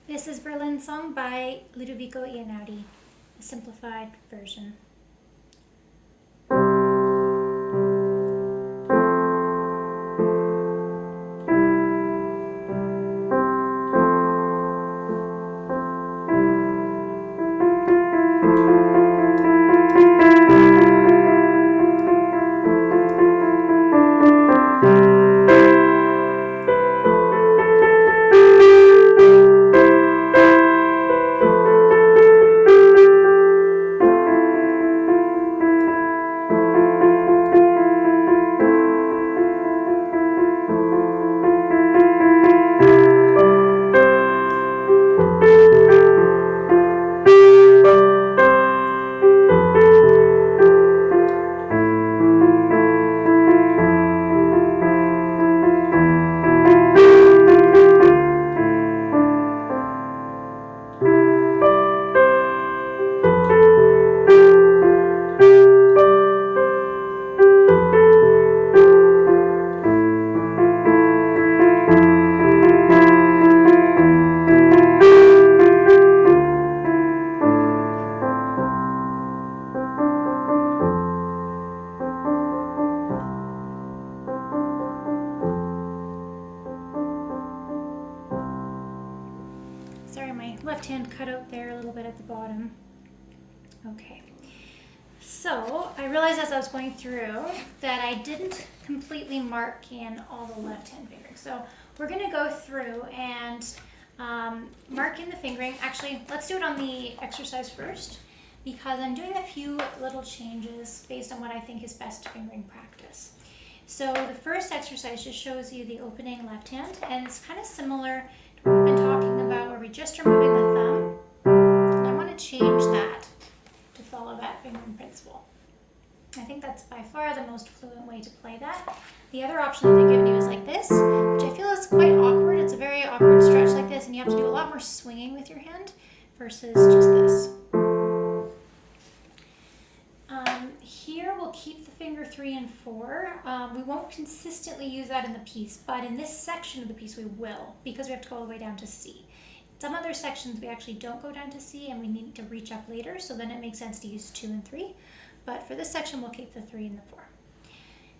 This is Berlin Song by Ludovico Einaudi, a simplified version. Sorry, my left hand cut out there a little bit at the bottom. Okay, so I realized as I was going through that I didn't completely mark in all the left hand fingering. So we're going to go through and mark in the fingering. Actually, let's do it on the exercise first, because I'm doing a few little changes based on what I think is best fingering practice. So the first exercise just shows you the opening left hand, and it's kind of similar to what we've been talking about, where we just are moving the thumb. And I want to change that to follow that fingering principle. I think that's by far the most fluent way to play that. The other option that they've given you is like this, which I feel is quite awkward. It's a very awkward stretch like this, and you have to do a lot more swinging with your hand versus just this. Here we'll keep the finger 3 and 4. We won't consistently use that in the piece, but in this section of the piece we will, because we have to go all the way down to C. Some other sections we actually don't go down to C and we need to reach up later, so then it makes sense to use 2 and 3. But for this section we'll keep the 3 and the 4.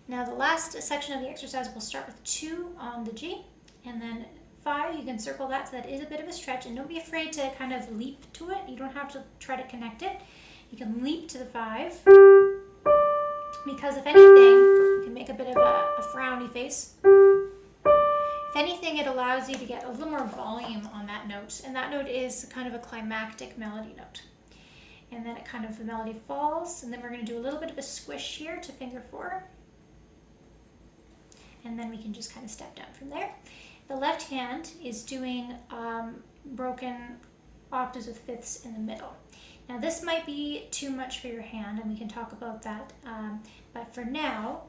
Now the last section of the exercise will start with 2 on the G, and then 5, you can circle that, so that is a bit of a stretch, and don't be afraid to kind of leap to it. You don't have to try to connect it. You can leap to the 5, because if anything, you can make a bit of a frowny face. If anything, it allows you to get a little more volume on that note, and that note is kind of a climactic melody note. And then it kind of, the melody falls, and then we're going to do a little bit of a squish here to finger 4. And then we can just kind of step down from there. The left hand is doing broken octaves with fifths in the middle. Now this might be too much for your hand, and we can talk about that, but for now,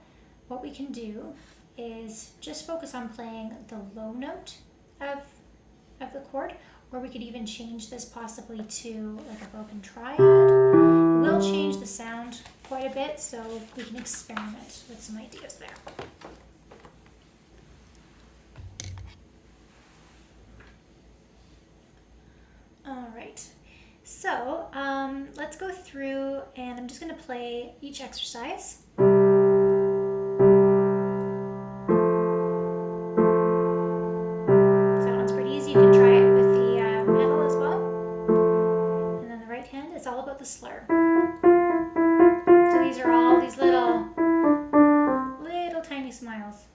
what we can do is just focus on playing the low note of the chord, or we could even change this possibly to like a broken triad. It will change the sound quite a bit, so we can experiment with some ideas there. All right. So let's go through, and I'm just going to play each exercise. So that one's pretty easy. You can try it with the pedal as well. And then the right hand, it's all about the slur. So these are all these little tiny smiles.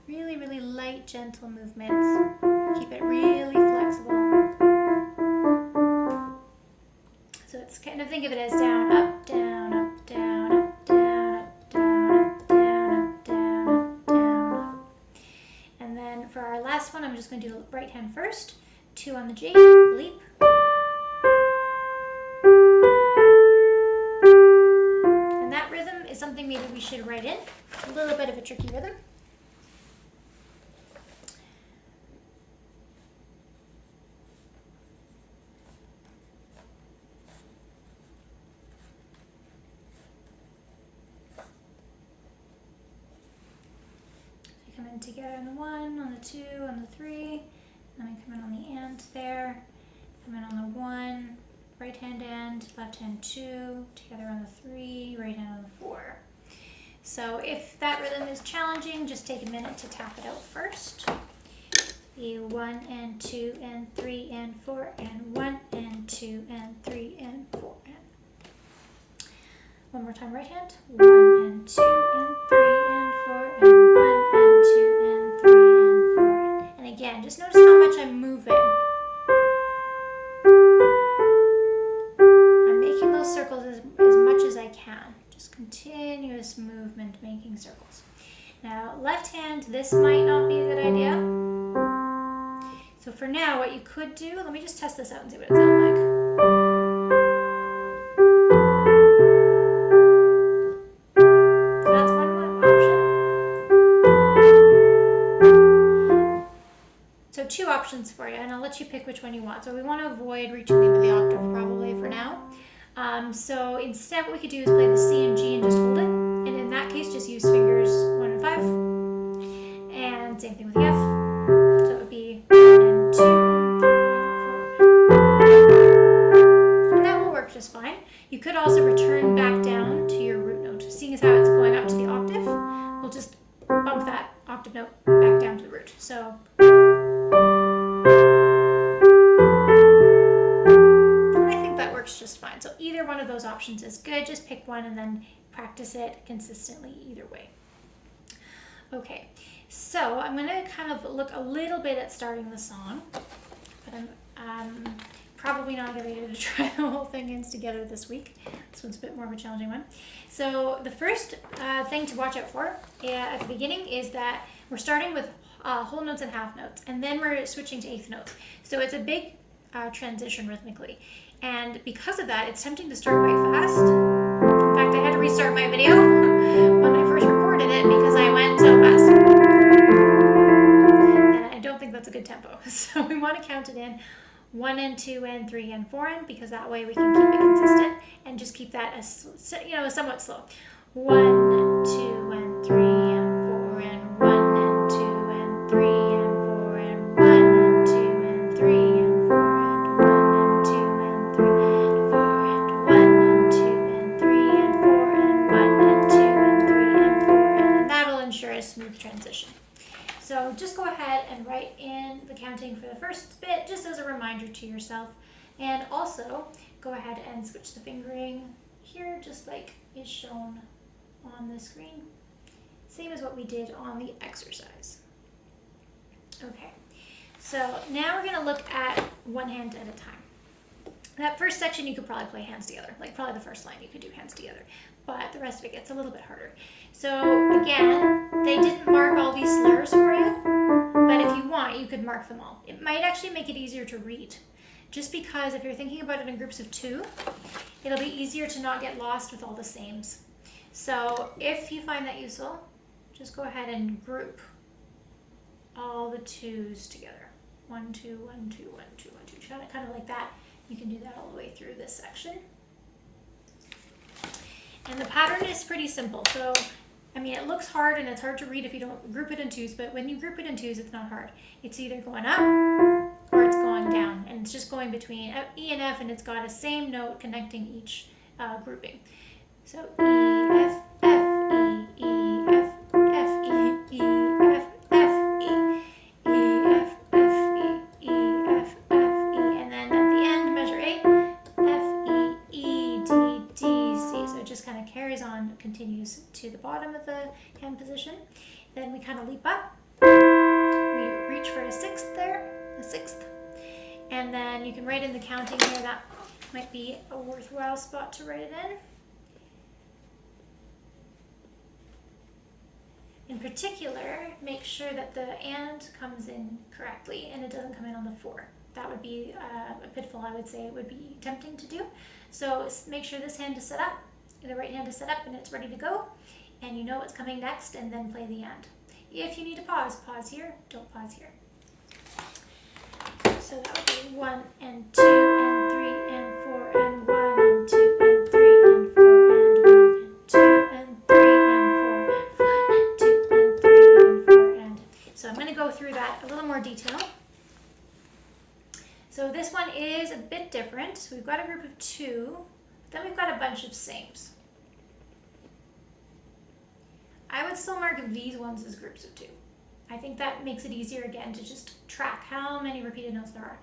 Really, really light, gentle movements. Keep it really flexible. So it's kind of, think of it as down, up, down, up, down, up, down, up, down, up, down, up, down, up, down, up. And then for our last one, I'm just going to do right hand first. 2 on the G, leap. And that rhythm is something maybe we should write in. It's a little bit of a tricky rhythm. come in together on the 1, on the 2, on the 3. Then we come in on the and there. Come in on the 1, right hand and, left hand 2, together on the 3, right hand on the 4. So if that rhythm is challenging, just take a minute to tap it out first. The 1 and 2 and 3 and 4 and 1 and 2 and 3 and 4 and. One more time, right hand. 1 and 2 and 3 and 4 and 1 and 2 and 3 and 4. And again, just notice how much I'm moving. I'm making those circles as much as I can. Just continuous movement, making circles. Now, left hand, this might not be a good idea. So for now, what you could do, let me just test this out and see what it sounds like. So that's one option. So two options for you, and I'll let you pick which one you want. So we want to avoid reaching the end of the octave probably for now. So instead what we could do is play the C and G and just hold it. And in that case, just use fingers 1 and 5. And same thing with the F. So it would be 1 and 2 and 3 and 4. And that will work just fine. You could also return back down to your root note. Seeing as how it's going up to the octave, we'll just bump that octave note back down to the root. So just fine. So either one of those options is good. Just pick one and then practice it consistently either way. Okay, so I'm going to kind of look a little bit at starting the song, but I'm probably not going to be able to try the whole thing in together this week. This one's a bit more of a challenging one. So the first thing to watch out for at the beginning is that we're starting with whole notes and half notes, and then we're switching to eighth notes. So it's a big transition rhythmically. And because of that, it's tempting to start quite fast. In fact, I had to restart my video when I first recorded it because I went so fast. And I don't think that's a good tempo. So we want to count it in 1 and 2 and 3 and 4 and, because that way we can keep it consistent and just keep that as, somewhat slow. 1 and 2 and 3 and 4 and 1 and 2 and 3 and 4 and 1 and 2 and 3 and 4 and 1 and 2 and 3 and 4 and 1 and 2 and 3 and 4 and 1 and 2 and 3 and 4 and that'll ensure a smooth transition. So just go ahead and write in the counting for the first bit just as a reminder to yourself, and also go ahead and switch the fingering here just like is shown on the screen. Same as what we did on the exercise. Okay, so now we're going to look at one hand at a time. That first section you could probably play hands together, like probably the first line you could do hands together, but the rest of it gets a little bit harder. So again, they didn't mark all these slurs for you, but if you want, you could mark them all. It might actually make it easier to read, just because if you're thinking about it in groups of 2, it'll be easier to not get lost with all the sames. So if you find that useful, just go ahead and group all the 2s together. 1, 2, 1, 2, 1, 2, 1, 2. Kind of like that. You can do that all the way through this section. And the pattern is pretty simple. So, I mean, it looks hard and it's hard to read if you don't group it in 2s, but when you group it in 2s, it's not hard. It's either going up or it's going down, and it's just going between E and F, and it's got a same note connecting each grouping. So E, F, F, E, E, F, F, E, E, F, F, E, E, F, F, E, E, F, F, E, and then at the end, measure 8, F, E, E, D, D, C. So it just kind of carries on, continues to the bottom of the hand position. Then we kind of leap up. We reach for a 6th there, a 6th. And then you can write in the counting here. That might be a worthwhile spot to write it in. In particular, make sure that the and comes in correctly and it doesn't come in on the 4. That would be a pitfall, I would say. It would be tempting to do. So make sure this hand is set up, the right hand is set up and it's ready to go, and you know what's coming next, and then play the and. If you need to pause, pause here, don't pause here. So that would be 1 and 2 and 3 and 4 and 1 and 2 and 3 and 4 and 1 and 2 and 3 and 4 and 1 and 2 and 3 and 4 and go through that a little more detail. So this one is a bit different. So we've got a group of 2, then we've got a bunch of sames. I would still mark these ones as groups of 2. I think that makes it easier again to just track how many repeated notes there are.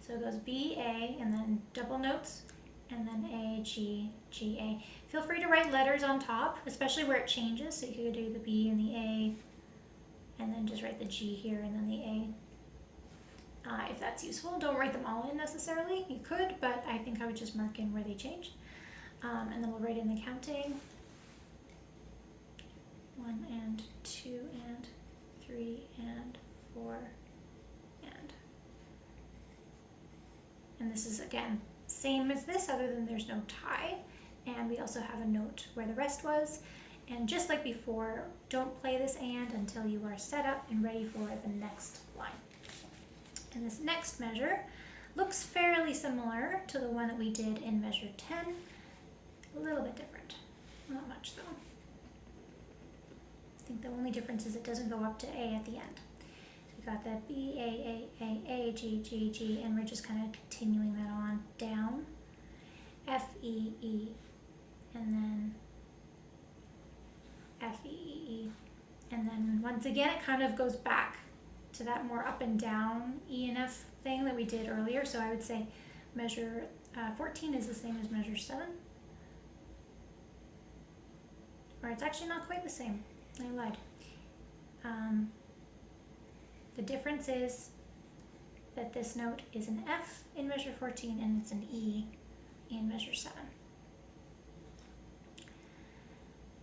So it goes B, A, and then double notes, and then A, G, G, A. Feel free to write letters on top, especially where it changes. So you could do the B and the A, and then just write the G here and then the A. If that's useful. Don't write them all in necessarily. You could, but I think I would just mark in where they change. And then we'll write in the counting. 1 and 2 and 3 and 4 and this is again same as this, other than there's no tie, and we also have a note where the rest was. And just like before, don't play this and until you are set up and ready for the next line. And this next measure looks fairly similar to the one that we did in measure 10, a little bit different, not much though. I think the only difference is it doesn't go up to A at the end. So we got the B, A, G, G, G, and we're just kind of continuing that on down. F, E, E, and then F, E, E, E. And then once again, it kind of goes back to that more up and down E and F thing that we did earlier. So I would say measure 14 is the same as measure 7. Or it's actually not quite the same. I lied. The difference is that this note is an F in measure 14 and it's an E in measure 7.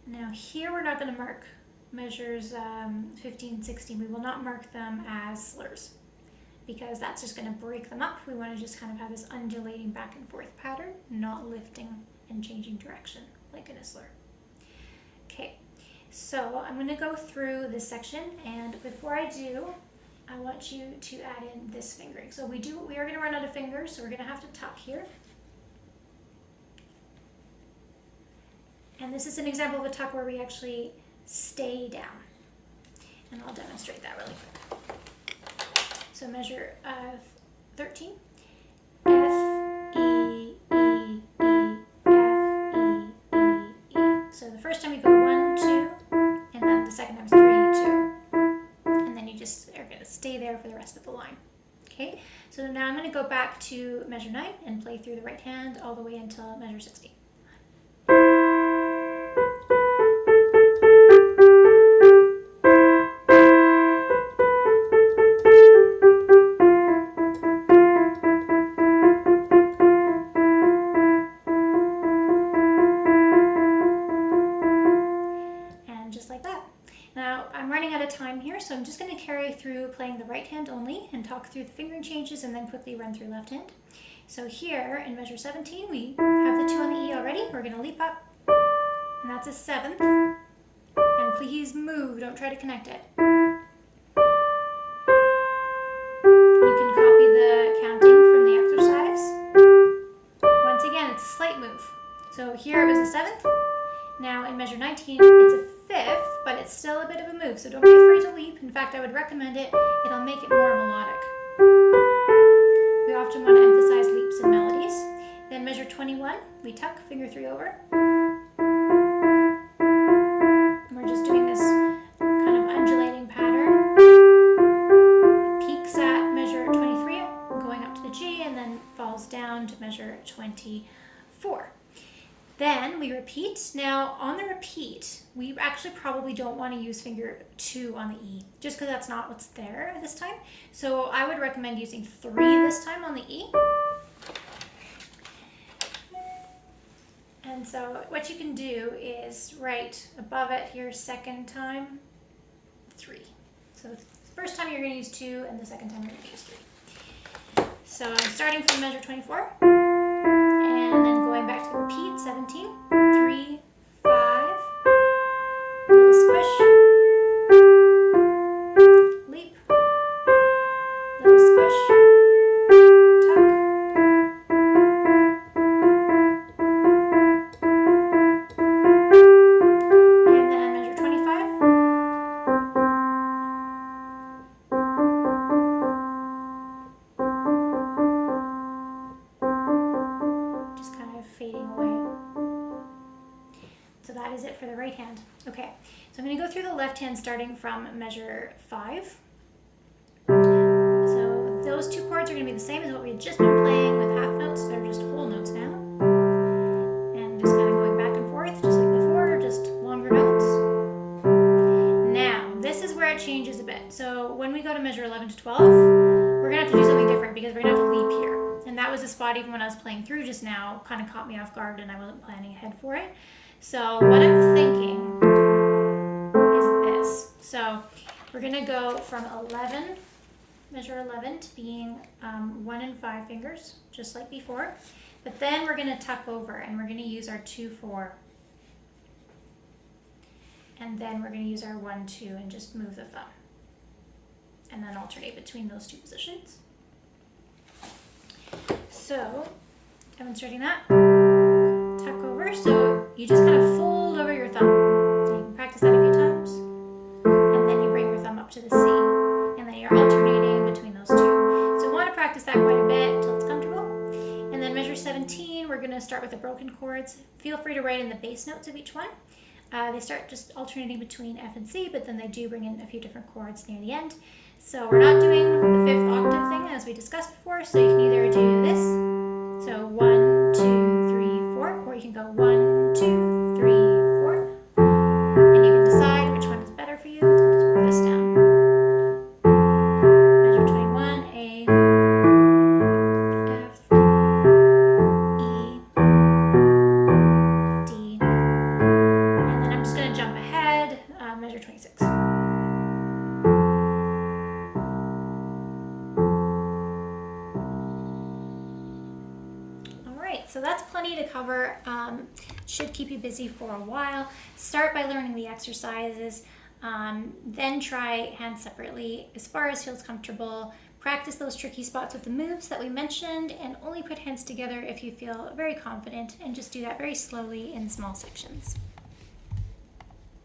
Now here we're not going to mark measures 15, 16. We will not mark them as slurs because that's just going to break them up. We want to just kind of have this undulating back and forth pattern, not lifting and changing direction like in a slur. Okay, so I'm going to go through this section, and before I do, I want you to add in this fingering. So we are going to run out of fingers, so we're going to have to tuck here. And this is an example of a tuck where we actually stay down. And I'll demonstrate that really quick. So measure 13. F, E, E, E, F, E, E, E. So the first time you go 1, 2, and then the second time is 3, 2. And then you just are going to stay there for the rest of the line. Okay, so now I'm going to go back to measure 9 and play through the right hand all the way until measure 16. So I'm just going to carry through playing the right hand only and talk through the fingering changes and then quickly run through left hand. So here in measure 17, we have the 2 on the E already. We're going to leap up, and that's a 7th. And please move, don't try to connect it. You can copy the counting from the exercise. Once again, it's a slight move. So here it was a 7th. Now in measure 19, it's a 5th, but it's still a bit of a move, so don't be afraid to leap. In fact, I would recommend it. It'll make it more melodic. We often want to emphasize leaps in melodies. Then measure 21, we tuck, finger 3 over. And we're just doing this kind of undulating pattern. It peaks at measure 23, going up to the G, and then falls down to measure 24. Then we repeat. Now on the repeat, we actually probably don't want to use finger 2 on the E, just because that's not what's there this time. So I would recommend using 3 this time on the E. And so what you can do is write above it here, second time, 3. So the first time you're going to use 2, and the second time you're going to use 3. So I'm starting from measure 24. And then going back to the repeat, 17, 3, 5, little squish, leap, little squish, tuck, and then measure 25, So I'm going to go through the left hand starting from measure 5. So those 2 chords are going to be the same as what we had just been playing with half notes. They're just whole notes now. And just kind of going back and forth just like before, just longer notes. Now, this is where it changes a bit. So when we go to measure 11 to 12, we're going to have to do something different because we're going to have to leap here. And that was a spot even when I was playing through just now, kind of caught me off guard and I wasn't planning ahead for it. So what I'm thinking is this. So we're going to go from 11, measure 11, to being 1 and 5 fingers, just like before. But then we're going to tuck over and we're going to use our 2-4. And then we're going to use our 1-2 and just move the thumb. And then alternate between those 2 positions. So, demonstrating that. Tuck over. So you just kind of fold over your thumb. So you can practice that a few times. And then you bring your thumb up to the C. And then you're alternating between those 2. So you want to practice that quite a bit until it's comfortable. And then measure 17, we're going to start with the broken chords. Feel free to write in the bass notes of each one. They start just alternating between F and C, but then they do bring in a few different chords near the end. So we're not doing the 5th octave thing as we discussed before, so you can either do this, so 1, 2, 3, 4, or you can go 1, 2, 3, 4, and you can decide which one is better for you. I'll just put this down. Measure 21, A, F, E, D, and then I'm just going to jump ahead, measure 26. So that's plenty to cover. Should keep you busy for a while. Start by learning the exercises, then try hands separately as far as feels comfortable. Practice those tricky spots with the moves that we mentioned, and only put hands together if you feel very confident, and just do that very slowly in small sections.